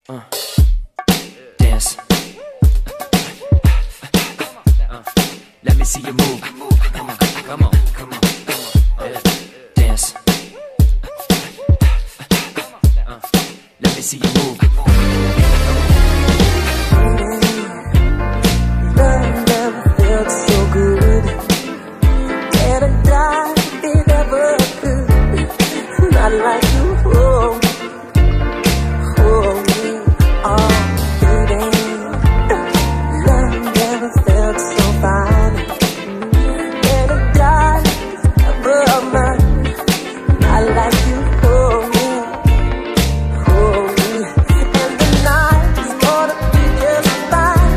Uh, dance. Let me see you move. Come on, come on, come on. Dance. Let me see you move. Love never felt so good. And I died if it ever could. Not like you hold me, oh baby. Love never felt so fine. And I died ever mine. Not like you hold me. And the night is gonna be just fine.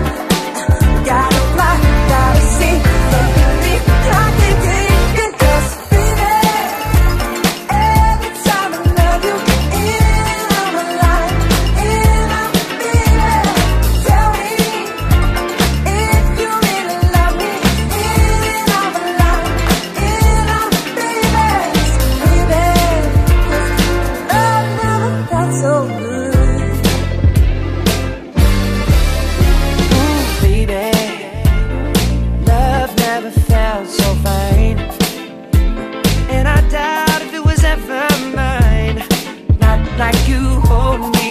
Gotta fly, gotta see, let me be. I can take it, 'cause baby, every time I love you, in on my life, in on my baby. Tell me if you really love me, in on my life, in on my baby. Love never felt so good. Ooh, baby, love never felt so fine. And I doubt if it was ever mine. Not like you hold me.